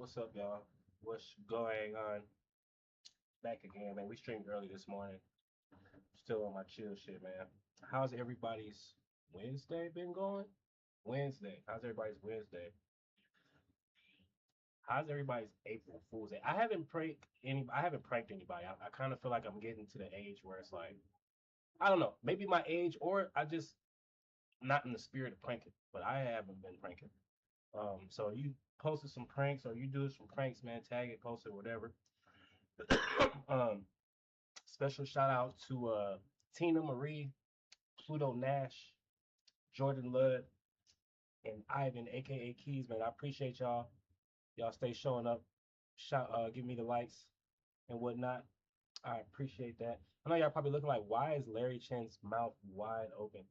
What's up, y'all? What's going on? Back again, man. We streamed early this morning. Still on my chill shit, man. How's everybody's Wednesday been going? Wednesday. How's everybody's Wednesday? How's everybody's April Fool's Day? I haven't pranked anybody. I kind of feel like I'm getting to the age where it's like, I don't know, maybe my age or I just not in the spirit of pranking, but I haven't been pranking. So you posted some pranks or you do some pranks, man, tag it, post it, whatever. um, Special shout out to Tina Marie, Pluto Nash, Jordan Ludd, and Ivan, aka Keys, man. I appreciate y'all. Y'all stay showing up, give me the likes and whatnot. I appreciate that. I know y'all probably looking like, why is Larry Chen's mouth wide open?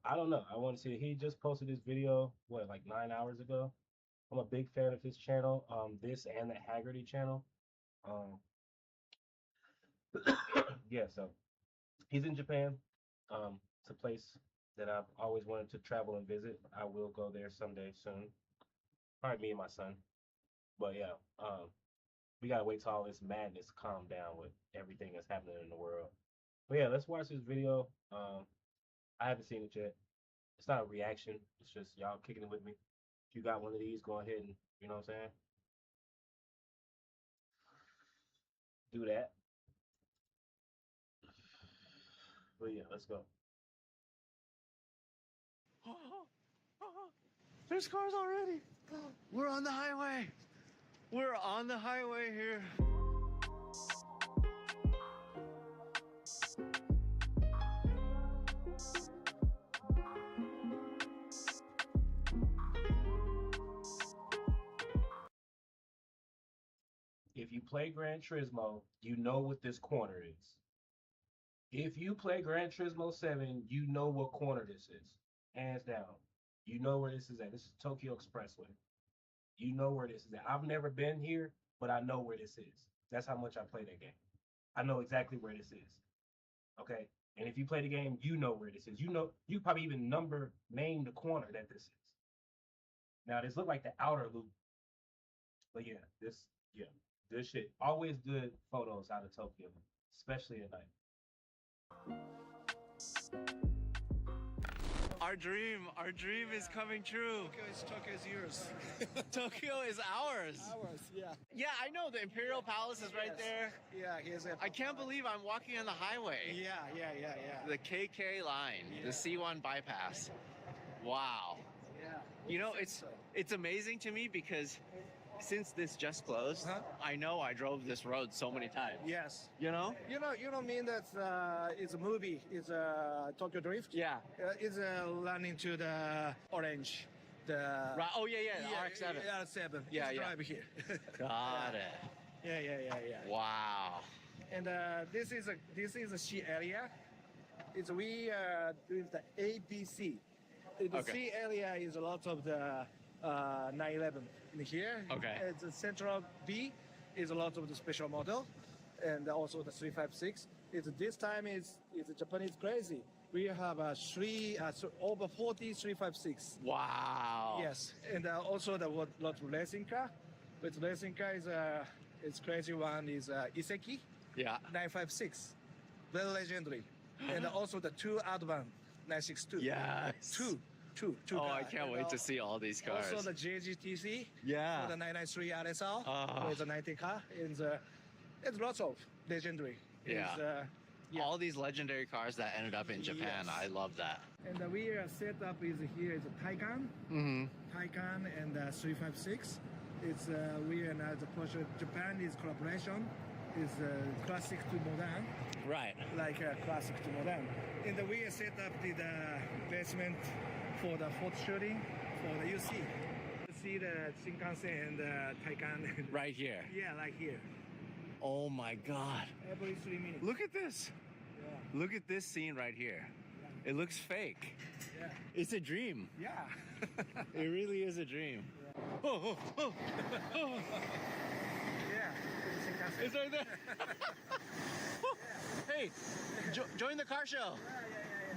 I don't know. I want to see it. He just posted this video, what, like 9 hours ago. I'm a big fan of his channel, this and the Haggerty channel. Um, yeah, so he's in Japan. It's a place that I've always wanted to travel and visit. I will go there someday soon. Probably me and my son. But yeah, we gotta wait till all this madness calm down with everything that's happening in the world. But yeah, let's watch this video. I haven't seen it yet. It's not a reaction. It's just y'all kicking it with me. If you got one of these, go ahead and you know what I'm saying. Do that. But yeah, let's go. There's cars already. We're on the highway. We're on the highway here. If you play Gran Turismo, you know what this corner is. If you play Gran Turismo 7, you know what corner this is. Hands down. You know where this is at. This is Tokyo Expressway. You know where this is at. I've never been here, but I know where this is. That's how much I play that game. I know exactly where this is. Okay? And if you play the game, you know where this is. You know, you probably even name the corner that this is. Now, this look like the outer loop. But yeah, good shit. Always good photos out of Tokyo, especially at night. Our dream is coming true. Tokyo is yours. Tokyo is ours. Ours, yeah. Yeah, I know the Imperial Palace is right there. Yeah, here's a. I can't believe I'm walking on the highway. Yeah. The KK line, the C1 bypass. Wow. Yeah. You know, it's amazing to me because since this just closed, I know I drove this road so many times. Yes. You know? You don't mean that it's a movie. It's Tokyo Drift. Yeah. It's running to the orange. The Right. Oh yeah, the RX-7. RX-7. Yeah, it's yeah. Drive here. Got it. Yeah. Wow. And this is a C area. We doing the ABC. The Okay. C area is a lot of the 911 in here. Okay. It's a central B is a lot of the special model, and also the 356. This time is Japanese crazy. We have over 40 356. Wow. Yes, and also the lot of racing car. But racing car is crazy one is Iseki Yeah. 956, very legendary, and also the two Advan 962. Yes. Two. Oh, I cars. can't And wait to see all these cars. Also the JGTC. Yeah. For the 993 RSL. With the 90 car. And it's lots of legendary. Yeah. Yeah. All these legendary cars that ended up in Japan. Yes. I love that. And we are set up is here is a Taycan. Mm-hmm. Taycan and 356. It's we and the Porsche Japan is collaboration. Is classic to modern. Right. Like classic to modern. And we set up the basement for the photo shooting for the UC. See the Shinkansen and the Taycan. Right here. Yeah, like here. Oh my God. Every 3 minutes. Look at this. Yeah. Look at this scene right here. It looks fake. Yeah. It's a dream. Yeah. It really is a dream. Yeah. Oh. Yeah. Shinkansen. It's right there. Hey, join the car show.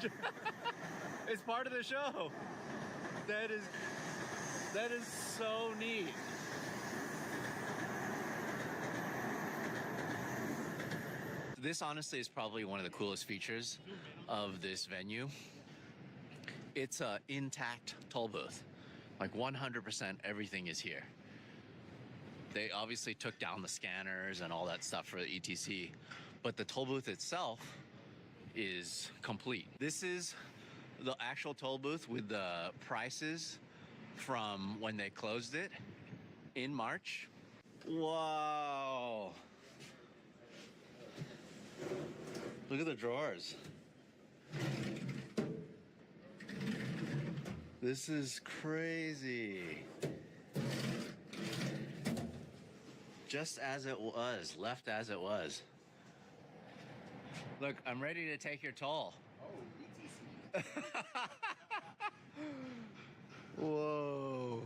Yeah. It's part of the show. That is so neat. This honestly is probably one of the coolest features of this venue. It's a intact toll booth. Like 100% everything is here. They obviously took down the scanners and all that stuff for the ETC, but the toll booth itself is complete. This is the actual toll booth with the prices from when they closed it in March. Whoa. Look at the drawers. This is crazy. Just as it was, left as it was. Look, I'm ready to take your toll. Oh, ETC. Whoa.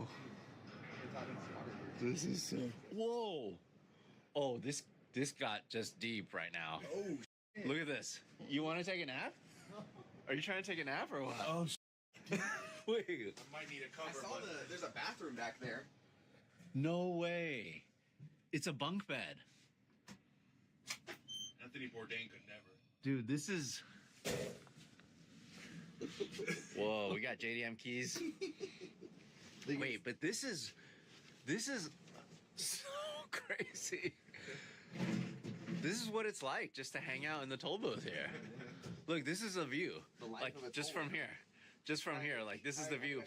This is so. Whoa. Oh, this got just deep right now. Oh, Look at this. You want to take a nap? Are you trying to take a nap or what? oh. Wait. I might need a I cover. saw there's a bathroom back there. No way. It's a bunk bed. Anthony Bourdain could never. Dude, this is. Whoa, we got JDM keys. Wait, but this is so crazy. This is what it's like just to hang out in the toll booth here. Look, this is a view. The life Like of a just toll from here. Just from here, like this is the view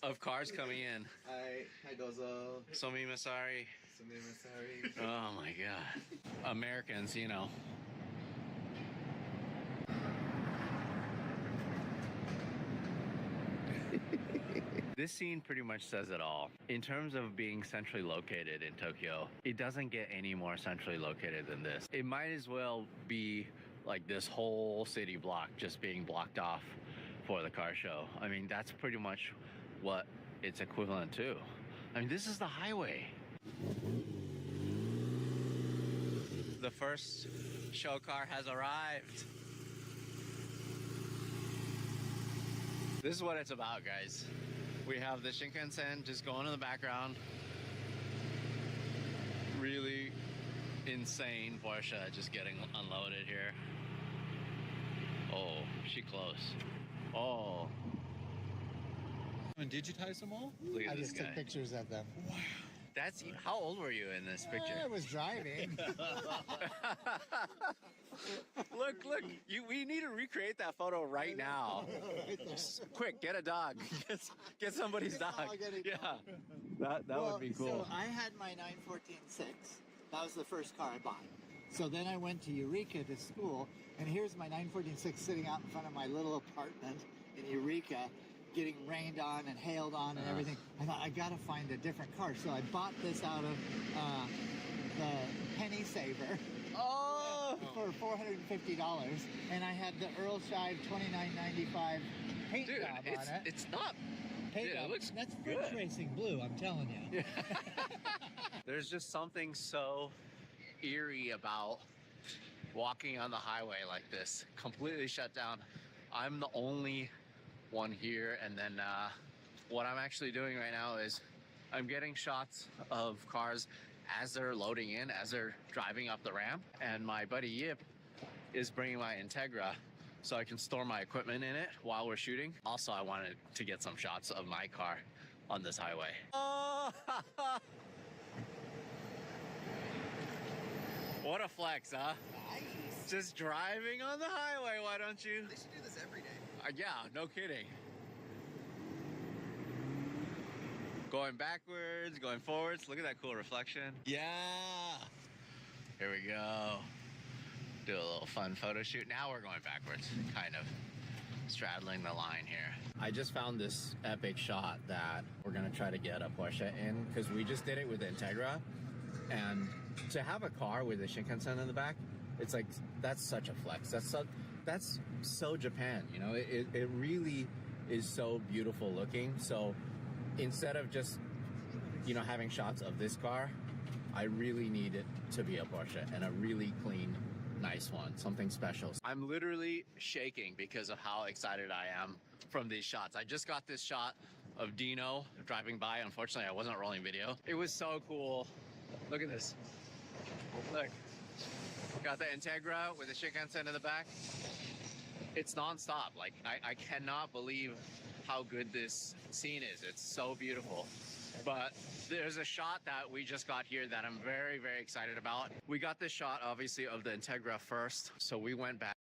of cars coming in. Hi gozo. Somi Masari. Sorry. Oh my god. Americans, you know. This scene pretty much says it all. In terms of being centrally located in Tokyo, it doesn't get any more centrally located than this. It might as well be like this whole city block just being blocked off for the car show. I mean, that's pretty much what it's equivalent to. I mean, this is the highway. The first show car has arrived. This is what it's about, guys. We have the Shinkansen just going in the background. Really insane Porsche just getting unloaded here. Oh, she close. Oh. And digitize them all? Look at I this just guy. took pictures of them. That's how old were you in this picture? I was driving. Look, we need to recreate that photo right now. Quick, get a dog. Get somebody's dog. I'll get it. Yeah. That would be cool. So I had my 914-6. That was the first car I bought. So then I went to Eureka to school, and here's my 914-6 sitting out in front of my little apartment in Eureka, getting rained on and hailed on and everything. I thought, I gotta find a different car. So I bought this out of the Penny Saver. Oh! For $450, and I had the Earl Shive $29.95 paint Dude, job on it. it's not. Paint Dude, it job. looks That's good. French racing blue, I'm telling you. There's just something so eerie about walking on the highway like this, completely shut down. I'm the only one here, and then what I'm actually doing right now is I'm getting shots of cars as they're loading in, as they're driving up the ramp, and my buddy Yip is bringing my Integra so I can store my equipment in it while we're shooting. Also, I wanted to get some shots of my car on this highway. Oh! What a flex, huh? Nice. Just driving on the highway, why don't you? They should do this every day. Yeah, no kidding. Going backwards, going forwards. Look at that cool reflection. Yeah. Here we go. Do a little fun photo shoot. Now we're going backwards, kind of straddling the line here. I just found this epic shot that we're gonna try to get a Porsche in, because we just did it with the Integra, and to have a car with a Shinkansen in the back, it's like, that's such a flex. That's so Japan, you know. It really is so beautiful looking. So instead of just, you know, having shots of this car, I really need it to be a Porsche, and a really clean, nice one, something special. I'm literally shaking because of how excited I am from these shots. I just got this shot of Dino driving by. Unfortunately, I wasn't rolling video. It was so cool. Look at this. Look. Got the Integra with the Shinkansen in the back. It's nonstop. Like, I cannot believe how good this scene is. It's so beautiful. But there's a shot that we just got here that I'm very, very excited about. We got this shot, obviously, of the Integra first. So we went back.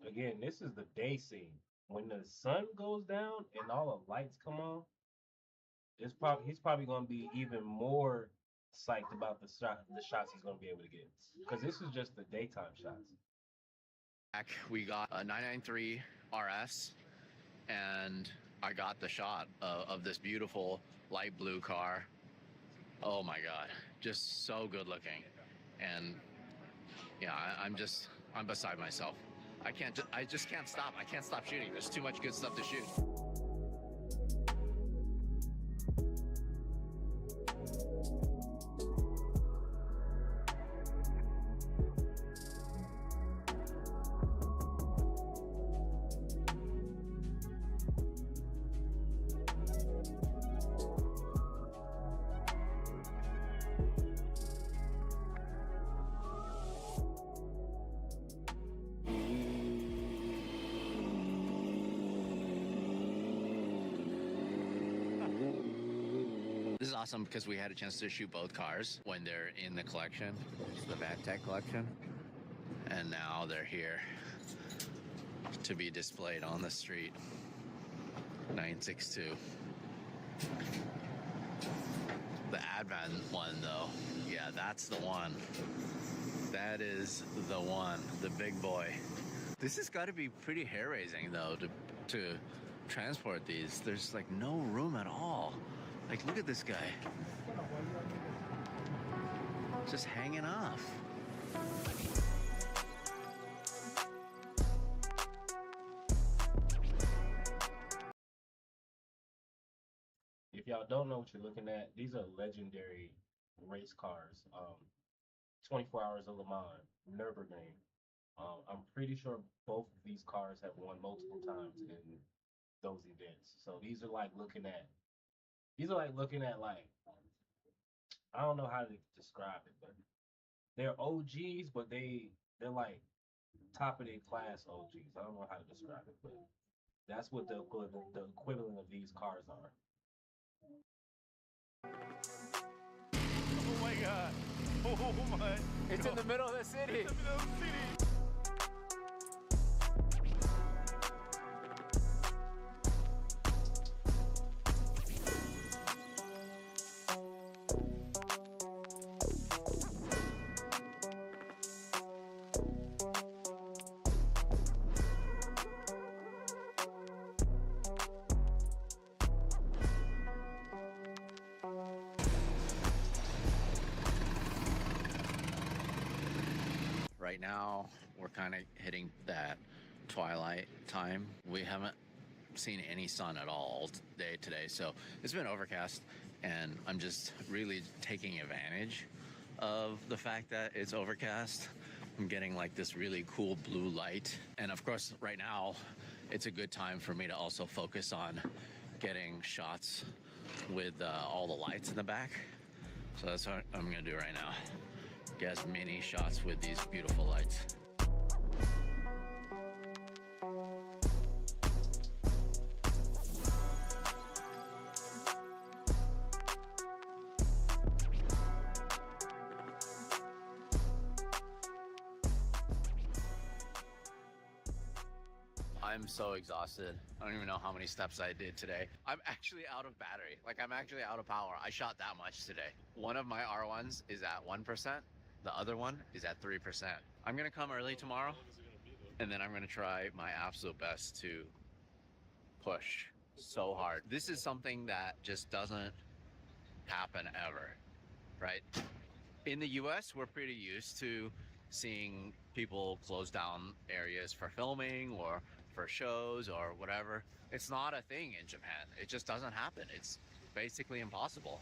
Again, this is the day scene. When the sun goes down and all the lights come on, he's probably gonna be even more psyched about the shots he's gonna be able to get. Because this is just the daytime shots. We got a 993 RS, and I got the shot of this beautiful light blue car. Oh my God, just so good looking. And yeah, I'm beside myself. I just can't stop. I can't stop shooting. There's too much good stuff to shoot. This is awesome because we had a chance to shoot both cars when they're in the collection. It's the VanTech collection. And now they're here to be displayed on the street. 962. The Advan one though, yeah, that's the one. That is the one, the big boy. This has got to be pretty hair-raising though to transport these. There's like no room at all. Like, look at this guy. Just hanging off. If y'all don't know what you're looking at, these are legendary race cars. 24 Hours of Le Mans, Nürburgring. I'm pretty sure both of these cars have won multiple times in those events. So these are like looking at like, I don't know how to describe it, but they're OGs, but they're like top of their class OGs. I don't know how to describe it, but that's what the equivalent of these cars are. Oh my God. Oh my. It's in the middle of the city. It's in the middle of the city. Right now, we're kind of hitting that twilight time. We haven't seen any sun at all day today, so it's been overcast, and I'm just really taking advantage of the fact that it's overcast. I'm getting like this really cool blue light, and of course, right now, it's a good time for me to also focus on getting shots with all the lights in the back. So that's what I'm gonna do right now. Get as many shots with these beautiful lights. I'm so exhausted. I don't even know how many steps I did today. I'm actually out of battery. Like, I'm actually out of power. I shot that much today. One of my R1s is at 1%. The other one is at 3%. I'm gonna come early tomorrow, and then I'm gonna try my absolute best to push so hard. This is something that just doesn't happen ever, right? In the US, we're pretty used to seeing people close down areas for filming or for shows or whatever. It's not a thing in Japan. It just doesn't happen. It's basically impossible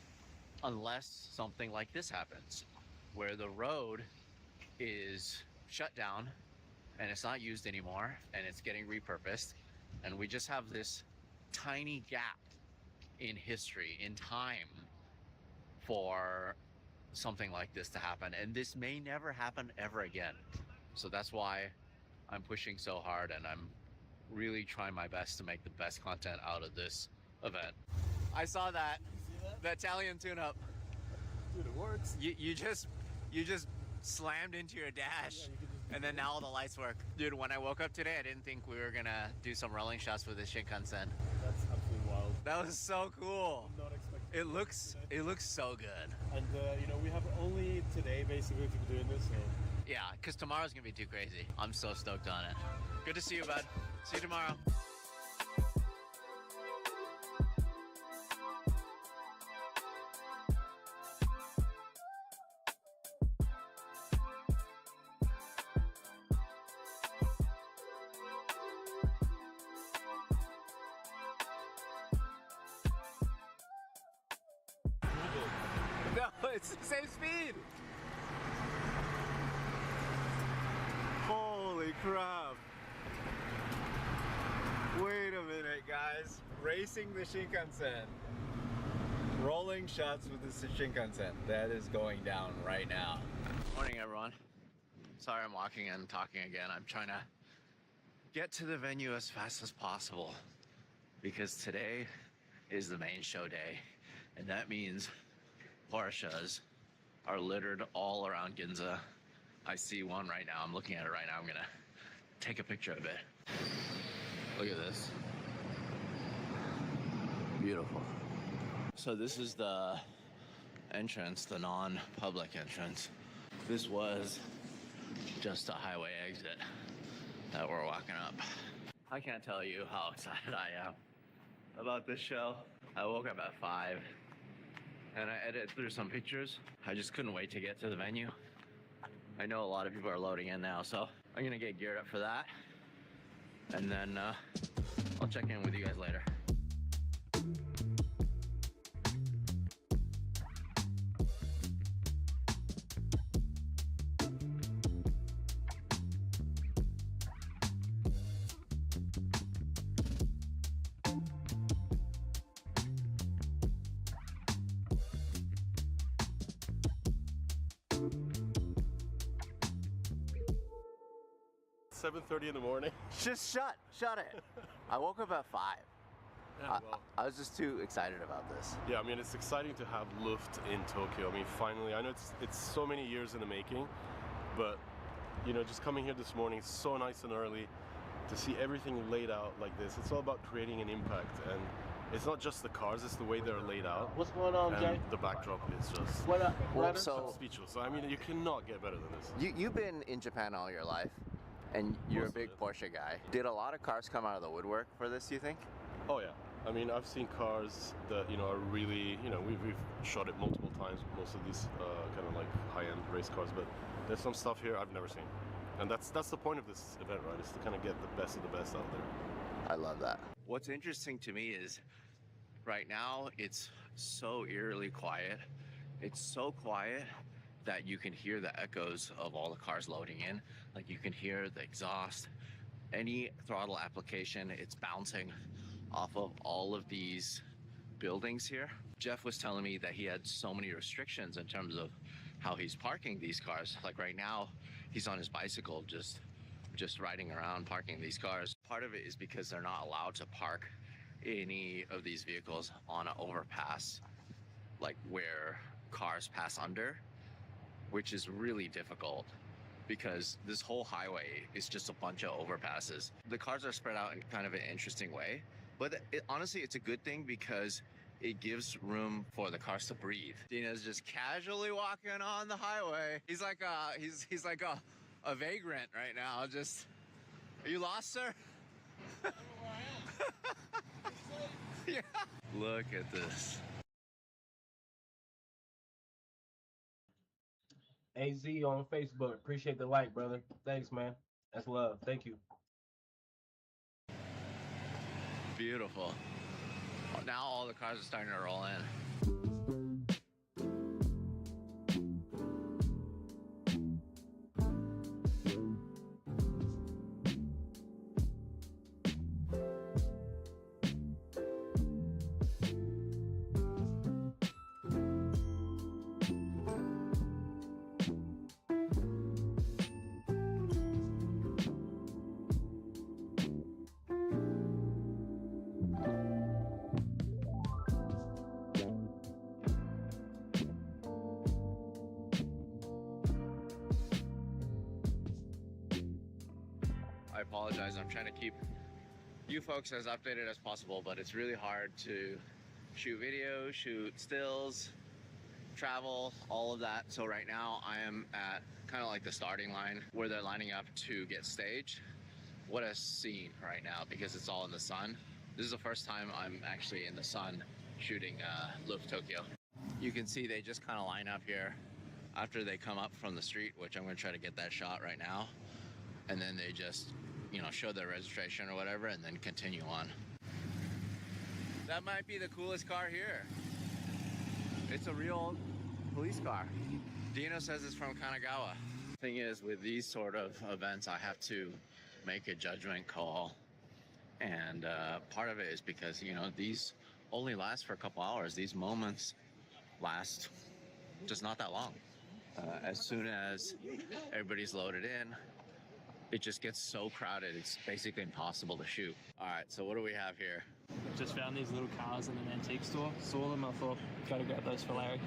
unless something like this happens, where the road is shut down and it's not used anymore and it's getting repurposed, and we just have this tiny gap in history, in time, for something like this to happen, and this may never happen ever again. So that's why I'm pushing so hard, and I'm really trying my best to make the best content out of this event. I saw that. The Italian tune-up. Dude, it works. You just slammed into your dash, and then now all the lights work. Dude, when I woke up today, I didn't think we were gonna do some rolling shots with the Shinkansen. That's absolutely wild. That was so cool. Not expecting. It looks so good. And you know, we have only today basically to be doing this. So. Yeah, because tomorrow's gonna be too crazy. I'm so stoked on it. Good to see you, bud. See you tomorrow. No, it's the same speed. Holy crap. Wait a minute, guys. Racing the Shinkansen. Rolling shots with the Shinkansen. That is going down right now. Morning, everyone. Sorry I'm walking and talking again. I'm trying to get to the venue as fast as possible because today is the main show day, and that means Porsches are littered all around Ginza. I see one right now. I'm looking at it right now. I'm gonna take a picture of it. Look at this. Beautiful. So this is the entrance, the non-public entrance. This was just a highway exit that we're walking up. I can't tell you how excited I am about this show. I woke up at 5 and I edited through some pictures. I just couldn't wait to get to the venue. I know a lot of people are loading in now, so I'm gonna get geared up for that. And then I'll check in with you guys later. It's 7:30 in the morning. Just shut it. I woke up at 5. Yeah, well. I was just too excited about this. Yeah, I mean, it's exciting to have Luft in Tokyo. I mean, finally, I know it's so many years in the making, but you know, just coming here this morning, it's so nice and early to see everything laid out like this. It's all about creating an impact, and it's not just the cars, it's the way they're laid out. What's going on, And Jay? the backdrop is just What up, Well, brother? so- I'm speechless. So, I mean, you cannot get better than this. You've been in Japan all your life, and you're Most a of big it. Porsche guy. Did a lot of cars come out of the woodwork for this, you think? Oh yeah. I mean, I've seen cars that, you know, are really, you know, we've shot it multiple times, most of these kind of like high-end race cars, but there's some stuff here I've never seen. And that's the point of this event, right? Is to kind of get the best of the best out there. I love that. What's interesting to me is right now it's so eerily quiet. It's so quiet that you can hear the echoes of all the cars loading in. Like you can hear the exhaust, any throttle application, it's bouncing off of all of these buildings here. Jeff was telling me that he had so many restrictions in terms of how he's parking these cars. Like right now, he's on his bicycle just riding around parking these cars. Part of it is because they're not allowed to park any of these vehicles on an overpass, like where cars pass under, which is really difficult because this whole highway is just a bunch of overpasses. The cars are spread out in kind of an interesting way, but honestly, it's a good thing because it gives room for the cars to breathe. Dina's just casually walking on the highway. He's like a vagrant right now. Just, are you lost, sir? I don't know where I am. Yeah. Look at this. AZ on Facebook. Appreciate the like, brother. Thanks, man. That's love. Thank you. Beautiful. Now all the cars are starting to roll in. I apologize. I'm trying to keep you folks as updated as possible, but it's really hard to shoot video, shoot stills, travel, all of that. So right now I am at kind of like the starting line where they're lining up to get staged. What a scene right now, because it's all in the sun. This is the first time I'm actually in the sun shooting Luft Tokyo. You can see they just kind of line up here after they come up from the street, which I'm going to try to get that shot right now. And then they just, you know, show their registration or whatever and then continue on. That might be the coolest car here. It's a real police car. Dino says it's from Kanagawa. Thing is, with these sort of events, I have to make a judgment call. And part of it is because, you know, these only last for a couple hours. These moments last just not that long. As soon as everybody's loaded in, it just gets so crowded, it's basically impossible to shoot. All right, so what do we have here? Just found these little cars in an antique store. Saw them, I thought, gotta grab those for Larry.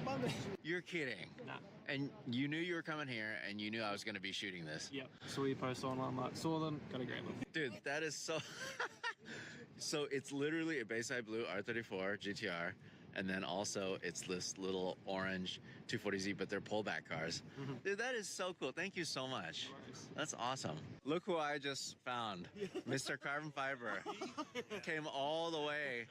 You're kidding. Nah. And you knew you were coming here, and you knew I was gonna be shooting this. Yep. Saw your post online, like, saw them, gotta grab them. Dude, that is so... So it's literally a Bayside Blue R34 GTR, and then also it's this little orange 240Z, but they're pullback cars. Dude, that is so cool. Thank you so much. That's awesome. Look who I just found. Mr. Carbon Fiber. Came all the way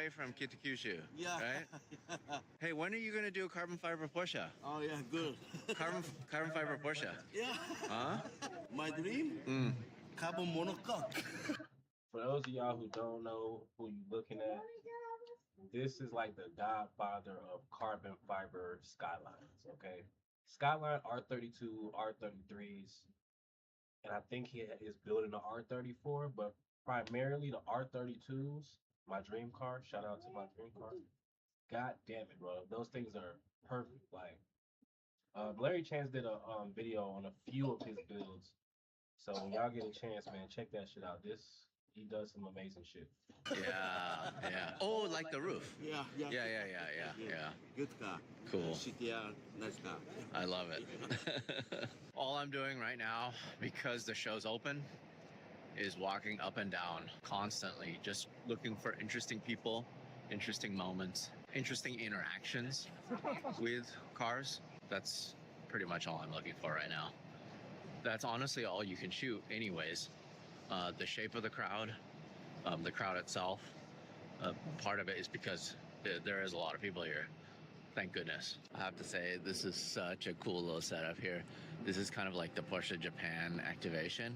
from Kitakyushu. Yeah. Right? Hey, when are you gonna do a carbon fiber Porsche? Oh yeah, good. Carbon fiber Porsche. Yeah. Huh? My dream? Carbon monocoque. For those of y'all who don't know who you looking at, this is like the godfather of carbon fiber Skylines, okay? Skyline R32, R33s, and I think he is building the R34, but primarily the R32s, my dream car, shout out to my dream car. God damn it, bro. Those things are perfect. Like, Larry Chance did a video on a few of his builds. So when y'all get a chance, man, check that shit out. He does some amazing shit. Yeah, yeah. Oh, like the roof. Yeah. Yeah. Good car. Cool. CTR, nice car. I love it. All I'm doing right now, because the show's open, is walking up and down constantly, just looking for interesting people, interesting moments, interesting interactions with cars. That's pretty much all I'm looking for right now. That's honestly all you can shoot anyways. The shape of the crowd itself, part of it is because there is a lot of people here. Thank goodness. I have to say, this is such a cool little setup here. This is kind of like the Porsche Japan activation,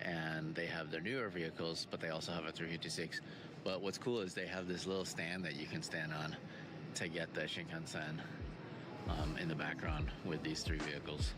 and they have their newer vehicles, but they also have a 356. But what's cool is they have this little stand that you can stand on to get the Shinkansen in the background with these three vehicles.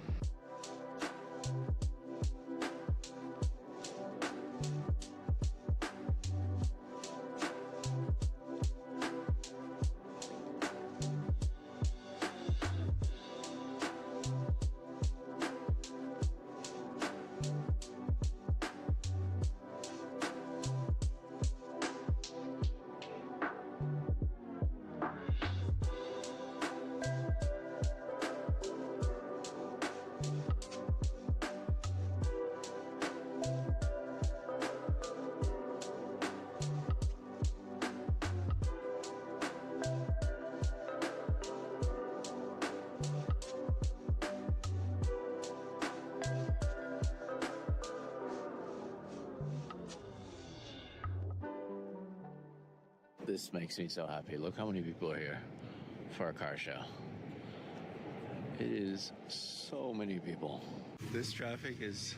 This makes me so happy. Look how many people are here for a car show. It is so many people. This traffic is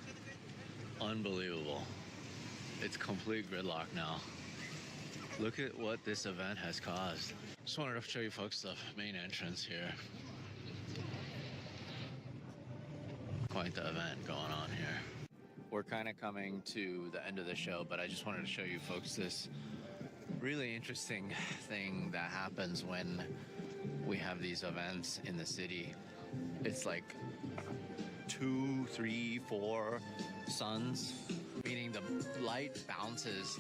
unbelievable. It's complete gridlock now. Look at what this event has caused. Just wanted to show you folks the main entrance here. Quite the event going on here. We're kind of coming to the end of the show, but I just wanted to show you folks this really interesting thing that happens when we have these events in the city. It's like 2, 3, 4 suns, meaning the light bounces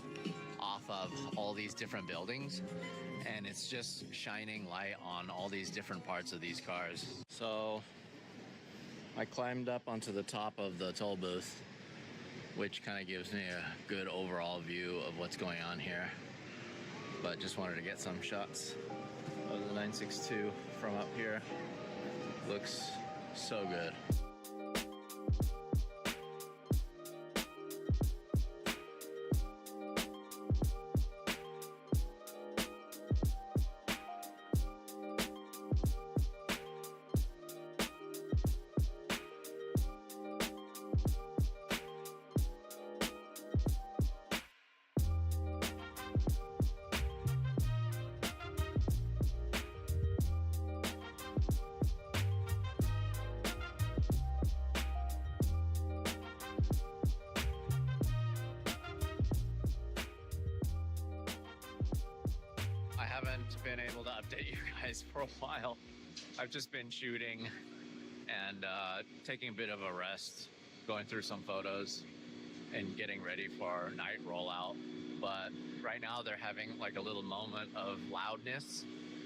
off of all these different buildings, and it's just shining light on all these different parts of these cars. So I climbed up onto the top of the toll booth, which kind of gives me a good overall view of what's going on here. But just wanted to get some shots of the 962 from up here. Looks so good. Been able to update you guys for a while. I've just been shooting and taking a bit of a rest, going through some photos and getting ready for our night rollout. But right now they're having like a little moment of loudness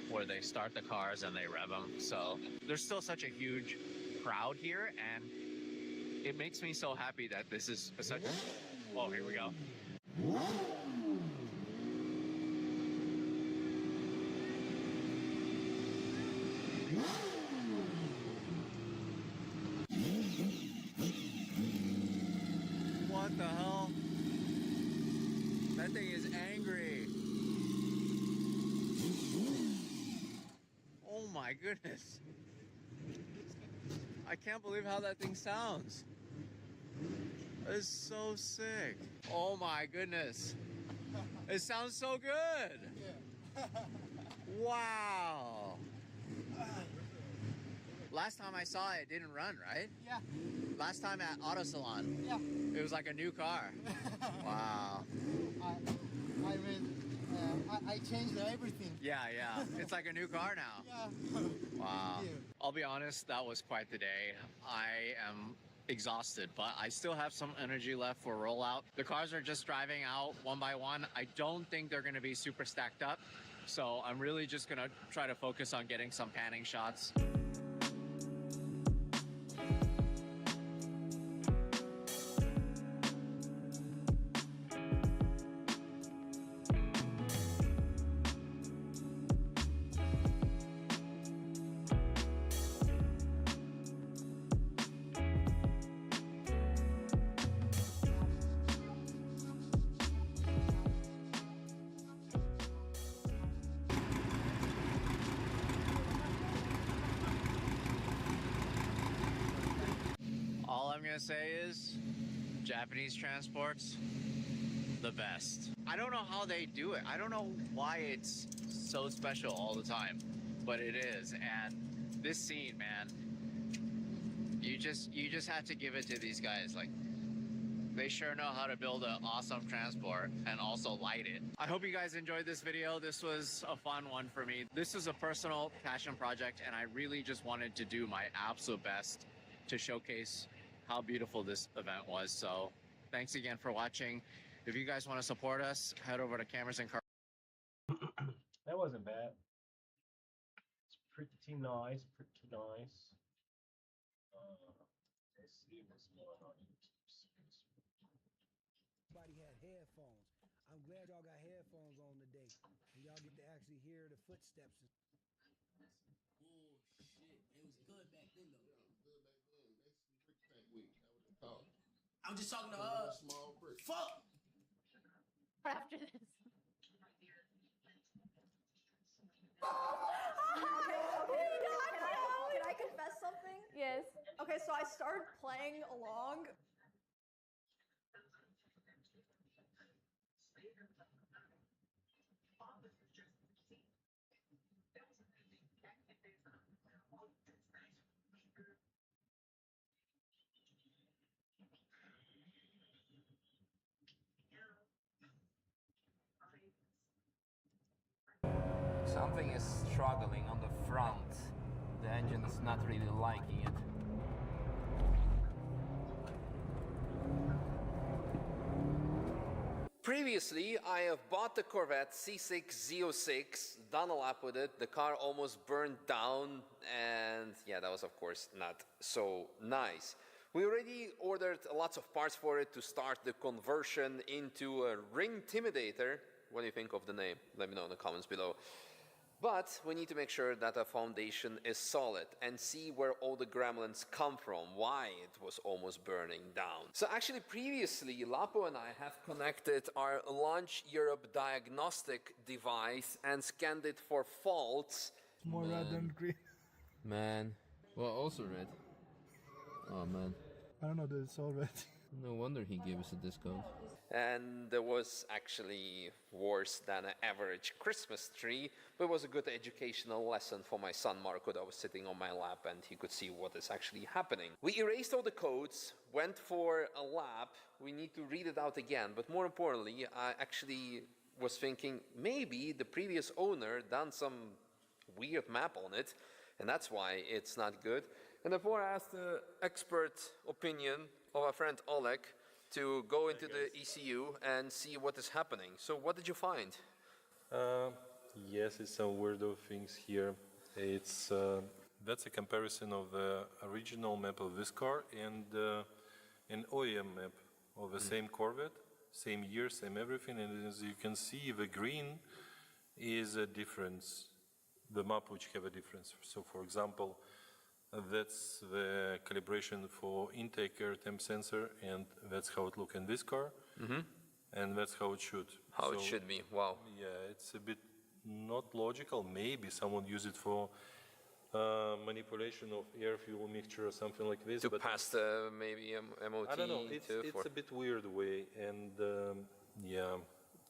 where they start the cars and they rev them. So there's still such a huge crowd here, and it makes me so happy that this is such a... Oh, here we go. What the hell? That thing is angry. Oh my goodness. I can't believe how that thing sounds. It's so sick. Oh my goodness. It sounds so good. Wow. Last time I saw it, it didn't run, right? Yeah. Last time at Auto Salon. Yeah. It was like a new car. Wow. I changed everything. Yeah. It's like a new car now. Yeah. Wow. Thank you. I'll be honest, that was quite the day. I am exhausted, but I still have some energy left for rollout. The cars are just driving out one by one. I don't think they're going to be super stacked up. So I'm really just going to try to focus on getting some panning shots. Say is Japanese transports, the best. I don't know how they do it. I don't know why it's so special all the time, but it is. And this scene, man, you just have to give it to these guys. Like, they sure know how to build an awesome transport and also light it. I hope you guys enjoyed this video. This was a fun one for me. This is a personal passion project, and I really just wanted to do my absolute best to showcase how beautiful this event was. So thanks again for watching. If you guys want to support us, head over to Cameras and Cars. That wasn't bad. It's pretty nice, pretty nice. Let's see what's going on. Everybody had headphones. I'm glad y'all got headphones on today, and y'all get to actually hear the footsteps. Bullshit. It was good back then, though. I'm just talking to small brick. Fuck. After this. Okay, can I confess something? Yes. Okay, so I started playing along. Something is struggling on the front. The engine is not really liking it. Previously, I have bought the Corvette C6Z06, done a lap with it. The car almost burned down, and yeah, that was of course not so nice. We already ordered lots of parts for it to start the conversion into a ring intimidator. What do you think of the name? Let me know in the comments below. But we need to make sure that the foundation is solid and see where all the gremlins come from, why it was almost burning down. So actually previously, Lapo and I have connected our Launch Europe diagnostic device and scanned it for faults. More red than green. Man. Well, also red. Oh man. I don't know, dude, it's all red. No wonder he gave us a discount. And there was actually worse than an average Christmas tree, but it was a good educational lesson for my son Marco that was sitting on my lap and he could see what is actually happening. We erased all the codes, went for a lap, we need to read it out again, but more importantly, I actually was thinking maybe the previous owner done some weird map on it, and that's why it's not good. And therefore I asked the expert opinion of our friend Oleg to go into the ECU and see what is happening. So what did you find? Yes, it's some weirdo things here. It's that's a comparison of the original map of this car and an OEM map of the same Corvette, same year, same everything. And as you can see, the green is a difference, the map which have a difference. So for example, that's the calibration for intake air temp sensor, and that's how it look in this car, and that's how it should. How it should be, wow. Yeah, it's a bit not logical. Maybe someone use it for manipulation of air fuel mixture or something like this. To but pass the maybe MOT. I don't know. It's a bit weird way, and yeah,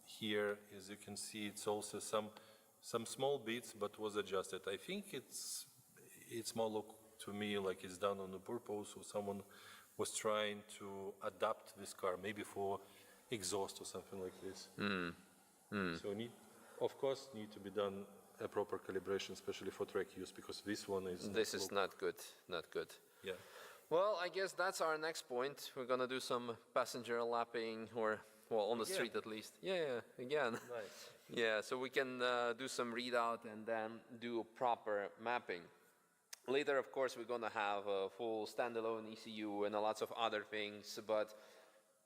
here as you can see, it's also some small bits, but was adjusted. I think it's more look to me like it's done on the purpose, or someone was trying to adapt this car, maybe for exhaust or something like this. So of course, need to be done a proper calibration, especially for track use, because this one is. This is not good, not good. Yeah. Well, I guess that's our next point. We're gonna do some passenger lapping, or well, on the street at least. Yeah, again. Nice. Yeah, so we can do some readout and then do proper mapping. Later, of course, we're going to have a full standalone ECU and lots of other things, but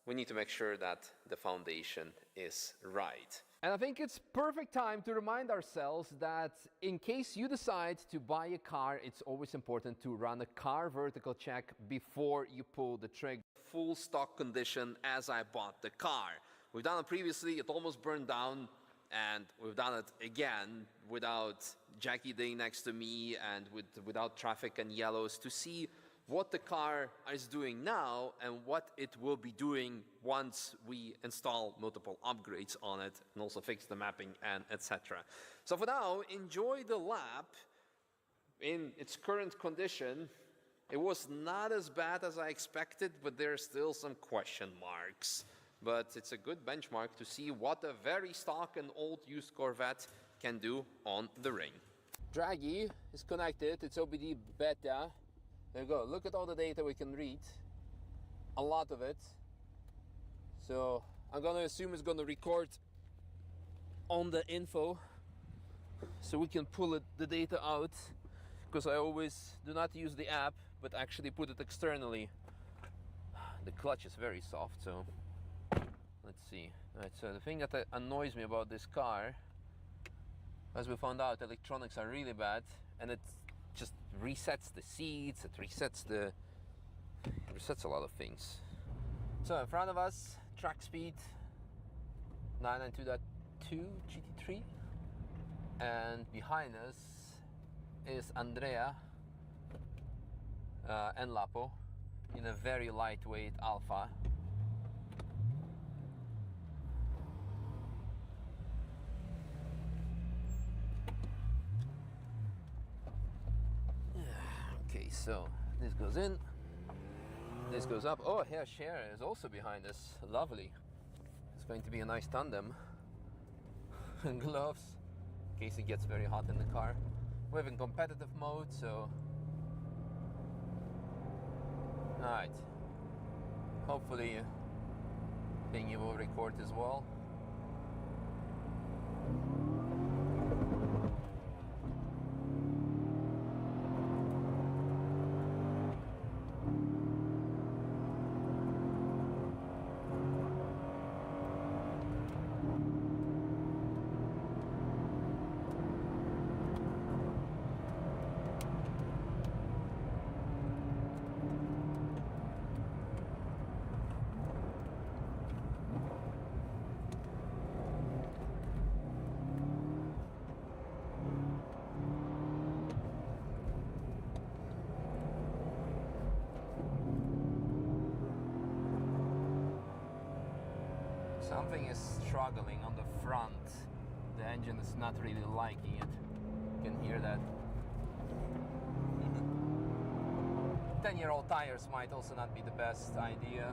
we need to make sure that the foundation is right. And I think it's perfect time to remind ourselves that in case you decide to buy a car, it's always important to run a car vertical check before you pull the trigger. Full stock condition as I bought the car. We've done it previously, it almost burned down, and we've done it again without Jackie Day next to me and without traffic and yellows to see what the car is doing now and what it will be doing once we install multiple upgrades on it and also fix the mapping and etc. So for now, enjoy the lap in its current condition. It was not as bad as I expected, but there are still some question marks. But it's a good benchmark to see what a very stock and old used Corvette can do on the ring. Draghi is connected, it's OBD beta. There you go, look at all the data we can read. A lot of it. So I'm gonna assume it's gonna record on the info so we can pull the data out, because I always do not use the app but actually put it externally. The clutch is very soft, so let's see. Alright, so the thing that annoys me about this car, as we found out, electronics are really bad, and it just resets the seats, it resets a lot of things. So in front of us, track speed 992.2 GT3, and behind us is Andrea and Lapo in a very lightweight Alfa. Okay, so this goes in, this goes up. Oh, here Cher is also behind us. Lovely. It's going to be a nice tandem. And gloves, in case it gets very hot in the car. We're in competitive mode, so... Alright. Hopefully, thingy will record as well. Something is struggling on the front. The engine is not really liking it. You can hear that. 10-year-old tires might also not be the best idea.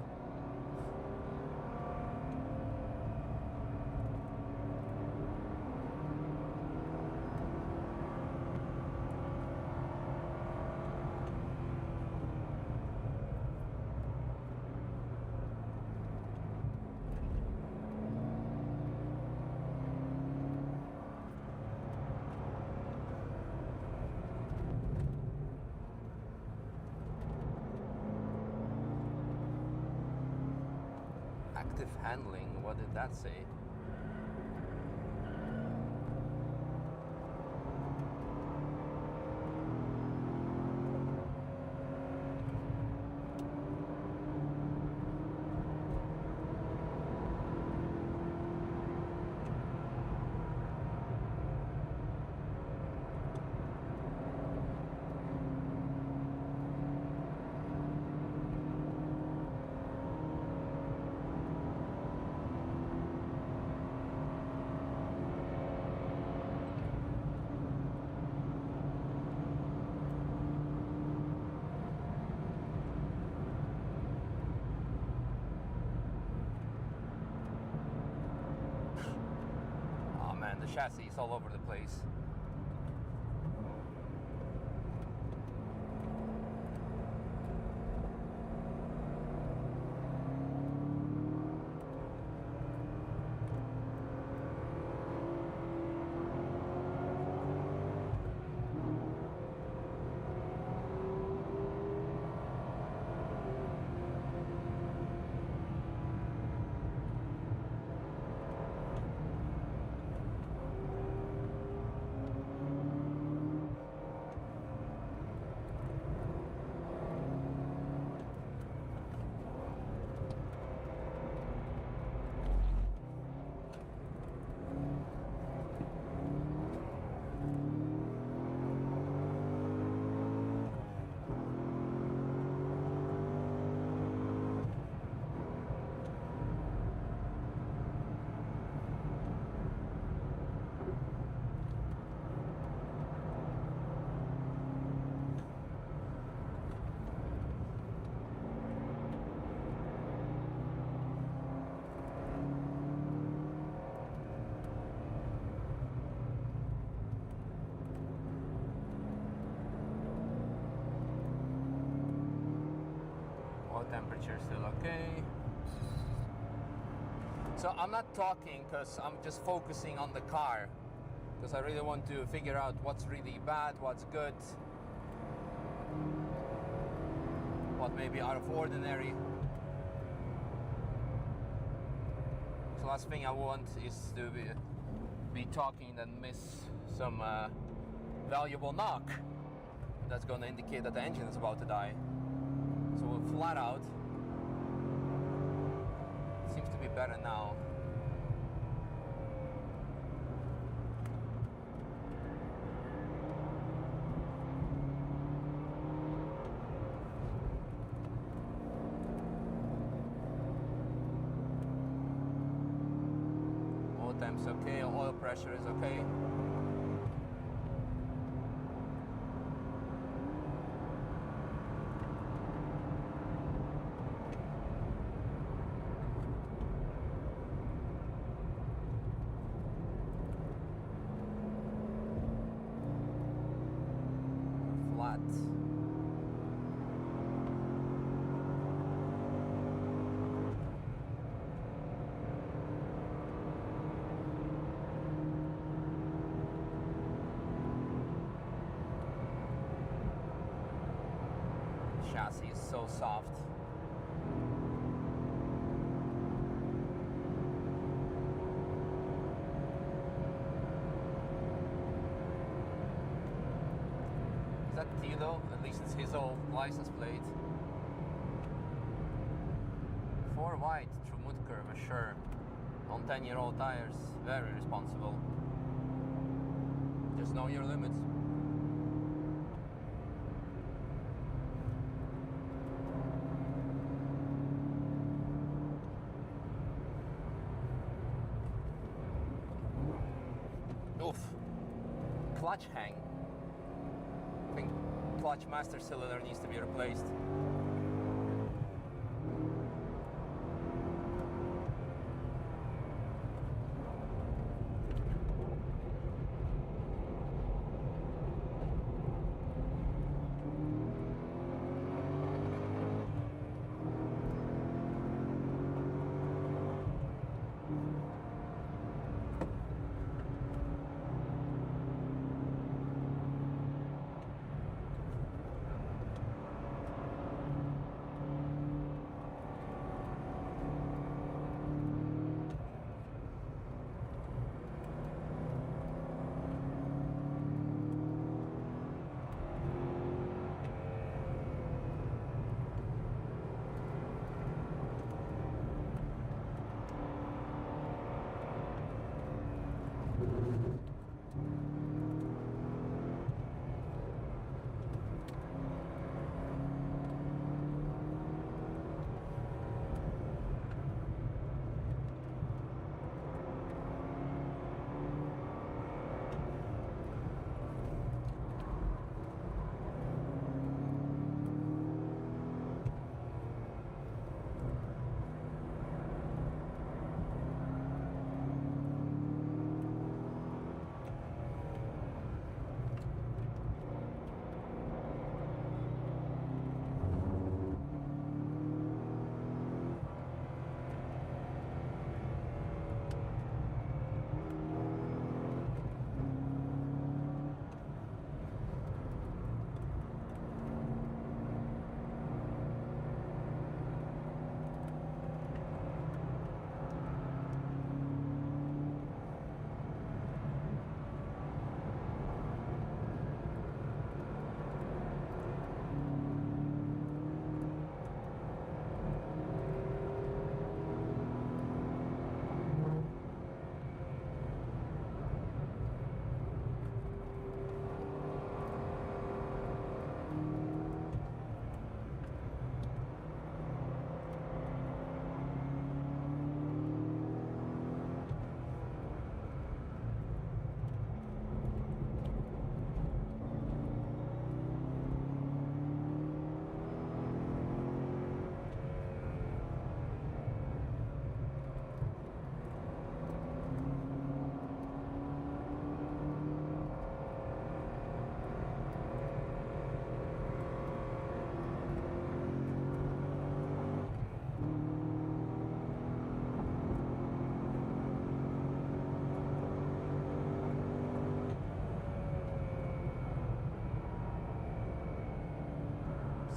Active handling, what did that say? The chassis is all over the place. Temperature still okay. So I'm not talking because I'm just focusing on the car, because I really want to figure out what's really bad, what's good, what may be out of ordinary. So last thing I want is to be talking and miss some valuable knock that's going to indicate that the engine is about to die. So we're flat out. Seems to be better now. Oil temp's okay, oil pressure is okay. Chassis is so soft. Is that Tilo? At least it's his old license plate. 4 white, Trumut curve, sure. On 10-year-old tires, very responsible. Just know your limits. clutch hang. I think clutch master cylinder needs to be replaced.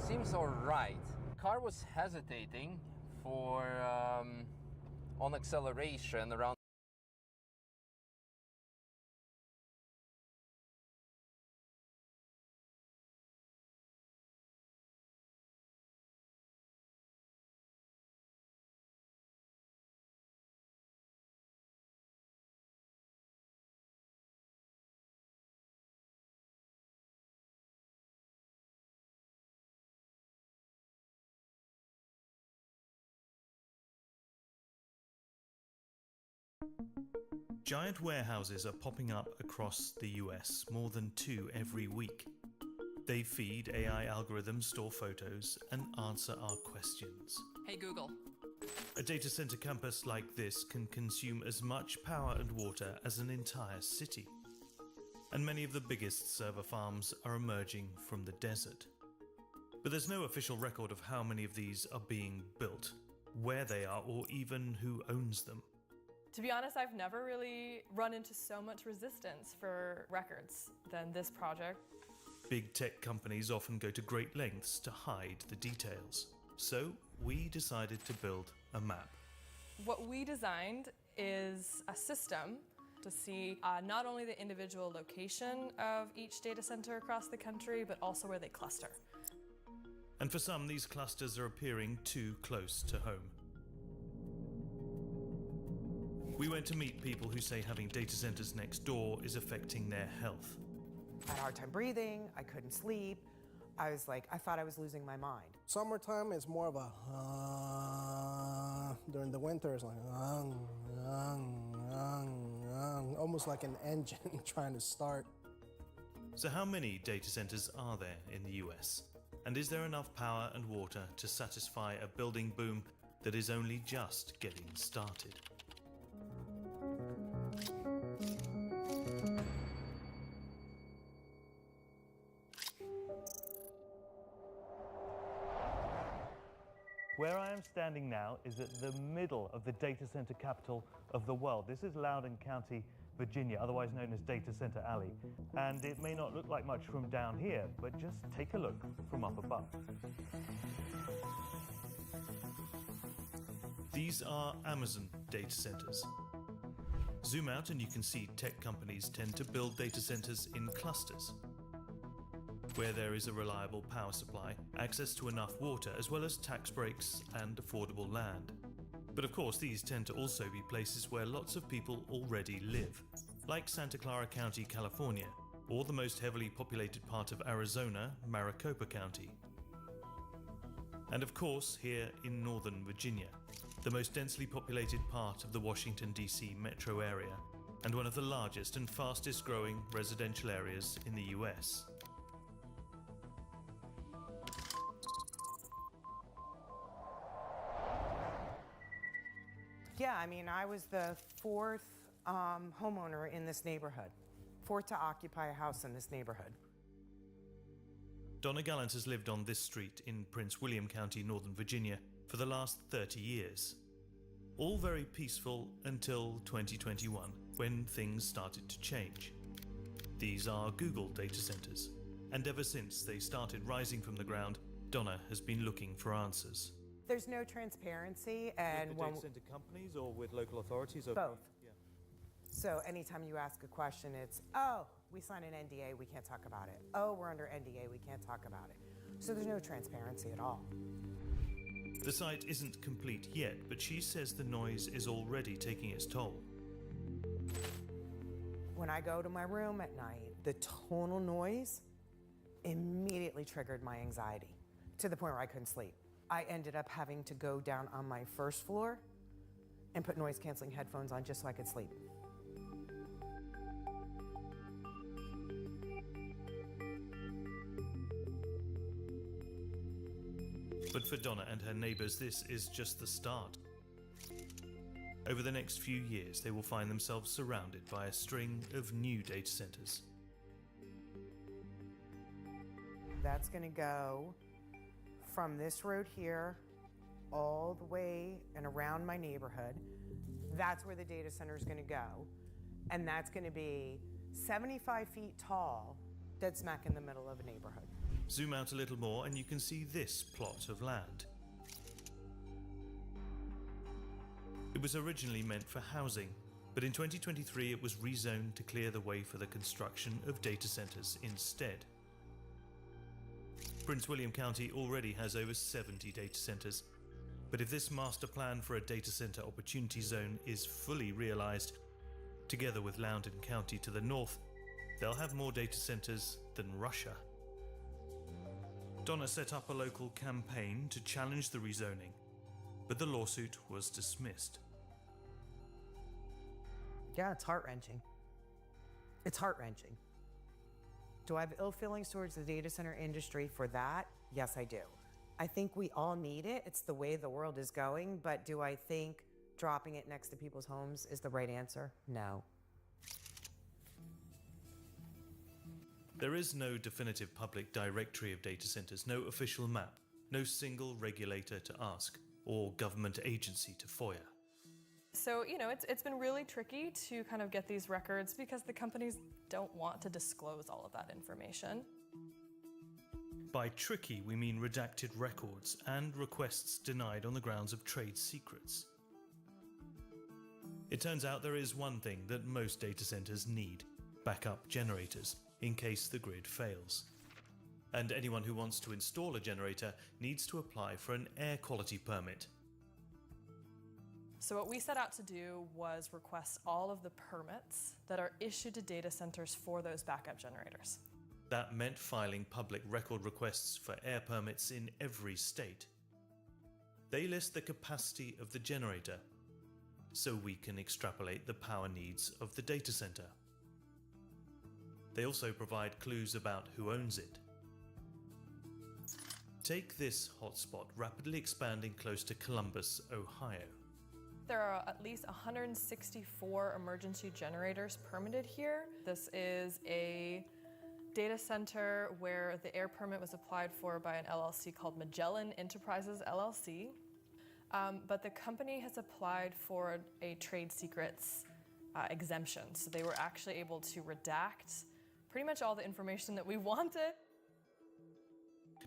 Seems all right. Car was hesitating for on acceleration around. Giant warehouses are popping up across the US, more than 2 every week. They feed AI algorithms, store photos, and answer our questions. Hey Google. A data center campus like this can consume as much power and water as an entire city. And many of the biggest server farms are emerging from the desert. But there's no official record of how many of these are being built, where they are, or even who owns them. To be honest, I've never really run into so much resistance for records than this project. Big tech companies often go to great lengths to hide the details. So we decided to build a map. What we designed is a system to see not only the individual location of each data center across the country, but also where they cluster. And for some, these clusters are appearing too close to home. We went to meet people who say having data centers next door is affecting their health. I had a hard time breathing, I couldn't sleep. I thought I was losing my mind. Summertime is more of a during the winter it's like almost like an engine trying to start. So how many data centers are there in the US? And is there enough power and water to satisfy a building boom that is only just getting started? Where I am standing now is at the middle of the data center capital of the world. This is Loudoun County, Virginia, otherwise known as Data Center Alley. And it may not look like much from down here, but just take a look from up above. These are Amazon data centers. Zoom out and you can see tech companies tend to build data centers in clusters, where there is a reliable power supply, access to enough water, as well as tax breaks and affordable land. But of course, these tend to also be places where lots of people already live, like Santa Clara County, California, or the most heavily populated part of Arizona, Maricopa County. And of course, here in Northern Virginia, the most densely populated part of the Washington, D.C. metro area, and one of the largest and fastest growing residential areas in the US. Yeah, I mean, I was the fourth homeowner in this neighborhood, fourth to occupy a house in this neighborhood. Donna Gallant has lived on this street in Prince William County, Northern Virginia, for the last 30 years. All very peaceful until 2021, when things started to change. These are Google data centers, and ever since they started rising from the ground, Donna has been looking for answers. There's no transparency, and with the data center companies or with local authorities? Or both. Yeah. So anytime you ask a question, it's, oh, we signed an NDA, we can't talk about it. Oh, we're under NDA, we can't talk about it. So there's no transparency at all. The site isn't complete yet, but she says the noise is already taking its toll. When I go to my room at night, the tonal noise immediately triggered my anxiety to the point where I couldn't sleep. I ended up having to go down on my first floor and put noise-canceling headphones on just so I could sleep. But for Donna and her neighbors, this is just the start. Over the next few years, they will find themselves surrounded by a string of new data centers. That's going to go from this road here all the way and around my neighborhood. That's where the data center is going to go. And that's going to be 75 feet tall, dead smack in the middle of a neighborhood. Zoom out a little more and you can see this plot of land. It was originally meant for housing, but in 2023 it was rezoned to clear the way for the construction of data centers instead. Prince William County already has over 70 data centers, but if this master plan for a data center opportunity zone is fully realized, together with Loudoun County to the north, they'll have more data centers than Russia. Donna set up a local campaign to challenge the rezoning, but the lawsuit was dismissed. Yeah, it's heart-wrenching. It's heart-wrenching. Do I have ill feelings towards the data center industry for that? Yes, I do. I think we all need it. It's the way the world is going, but do I think dropping it next to people's homes is the right answer? No. There is no definitive public directory of data centers, no official map, no single regulator to ask, or government agency to FOIA. So, it's been really tricky to kind of get these records because the companies don't want to disclose all of that information. By tricky, we mean redacted records and requests denied on the grounds of trade secrets. It turns out there is one thing that most data centers need: backup generators, in case the grid fails. And anyone who wants to install a generator needs to apply for an air quality permit. So what we set out to do was request all of the permits that are issued to data centers for those backup generators. That meant filing public record requests for air permits in every state. They list the capacity of the generator, so we can extrapolate the power needs of the data center. They also provide clues about who owns it. Take this hotspot rapidly expanding close to Columbus, Ohio. There are at least 164 emergency generators permitted here. This is a data center where the air permit was applied for by an LLC called Magellan Enterprises LLC. But the company has applied for a trade secrets exemption. So they were actually able to redact pretty much all the information that we wanted.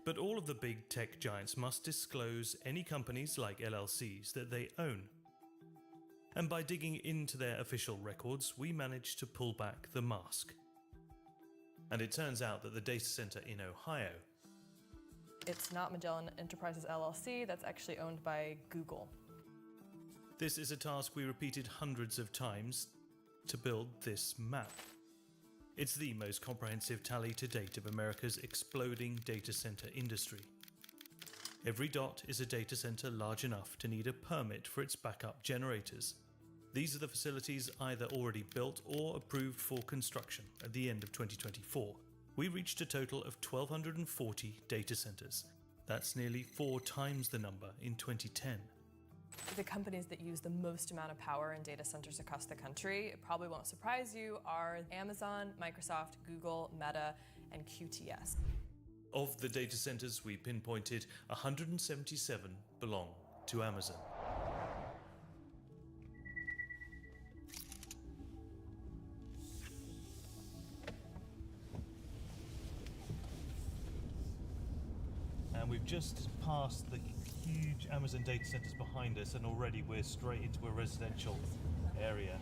But all of the big tech giants must disclose any companies like LLCs that they own. And by digging into their official records, we managed to pull back the mask. And it turns out that the data center in Ohio, it's not Magellan Enterprises LLC, that's actually owned by Google. This is a task we repeated hundreds of times to build this map. It's the most comprehensive tally to date of America's exploding data center industry. Every dot is a data center large enough to need a permit for its backup generators. These are the facilities either already built or approved for construction at the end of 2024. We reached a total of 1,240 data centers. That's nearly 4 times the number in 2010. The companies that use the most amount of power in data centers across the country, it probably won't surprise you, are Amazon, Microsoft, Google, Meta, and QTS. Of the data centers we pinpointed, 177 belong to Amazon. And we've just passed the huge Amazon data centers behind us, and already we're straight into a residential area.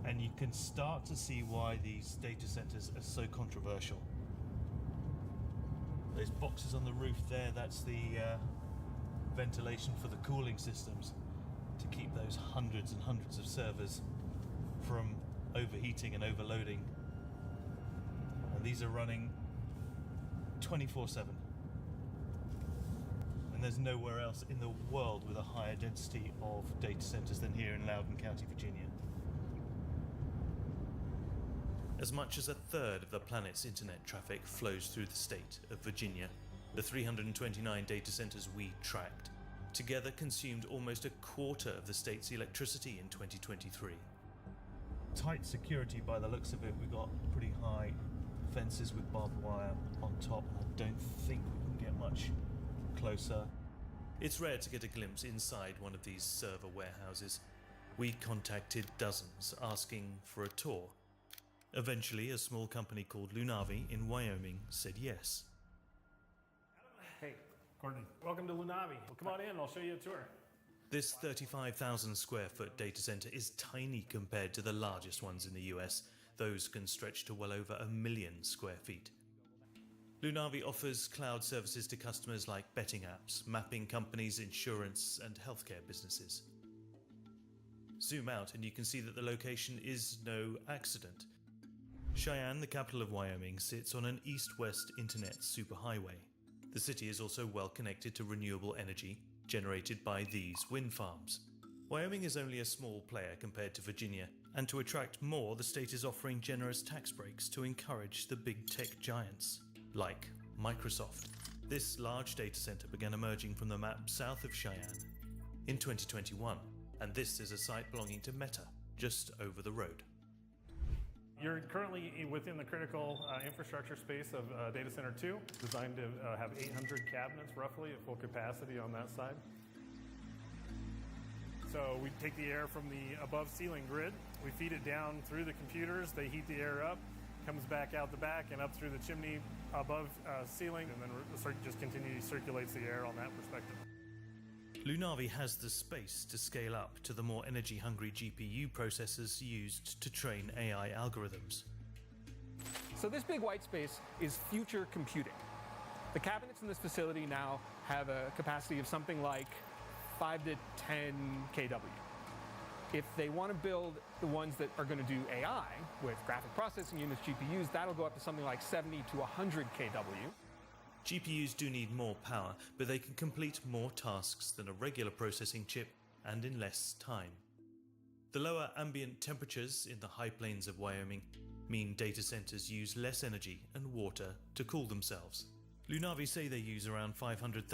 And you can start to see why these data centers are so controversial. Those boxes on the roof there, that's the ventilation for the cooling systems to keep those hundreds and hundreds of servers from overheating and overloading. And these are running 24/7. And there's nowhere else in the world with a higher density of data centers than here in Loudoun County, Virginia. As much as a third of the planet's internet traffic flows through the state of Virginia. The 329 data centers we tracked together consumed almost a quarter of the state's electricity in 2023. Tight security by the looks of it. We've got pretty high fences with barbed wire on top. I don't think we can get much closer. It's rare to get a glimpse inside one of these server warehouses. We contacted dozens asking for a tour. Eventually, a small company called Lunavi in Wyoming said yes. Hey, Courtney, welcome to Lunavi. Well, come on in, I'll show you a tour. This 35,000 square foot data center is tiny compared to the largest ones in the US. Those can stretch to well over 1 million square feet. Lunavi offers cloud services to customers like betting apps, mapping companies, insurance, and healthcare businesses. Zoom out and you can see that the location is no accident. Cheyenne, the capital of Wyoming, sits on an east-west internet superhighway. The city is also well connected to renewable energy generated by these wind farms. Wyoming is only a small player compared to Virginia, and to attract more, the state is offering generous tax breaks to encourage the big tech giants, like Microsoft. This large data center began emerging from the map south of Cheyenne in 2021, and this is a site belonging to Meta, just over the road. You're currently within the critical infrastructure space of Data Center 2, designed to have 800 cabinets roughly at full capacity on that side. So we take the air from the above ceiling grid, we feed it down through the computers, they heat the air up, comes back out the back and up through the chimney above ceiling, and then just continually circulates the air on that perspective. Lunavi has the space to scale up to the more energy-hungry GPU processors used to train AI algorithms. So this big white space is future computing. The cabinets in this facility now have a capacity of something like 5 to 10 kW. If they want to build the ones that are going to do AI with graphic processing units, GPUs, that'll go up to something like 70 to 100 kW. GPUs do need more power, but they can complete more tasks than a regular processing chip and in less time. The lower ambient temperatures in the high plains of Wyoming mean data centers use less energy and water to cool themselves. Lunavi say they use around 500,000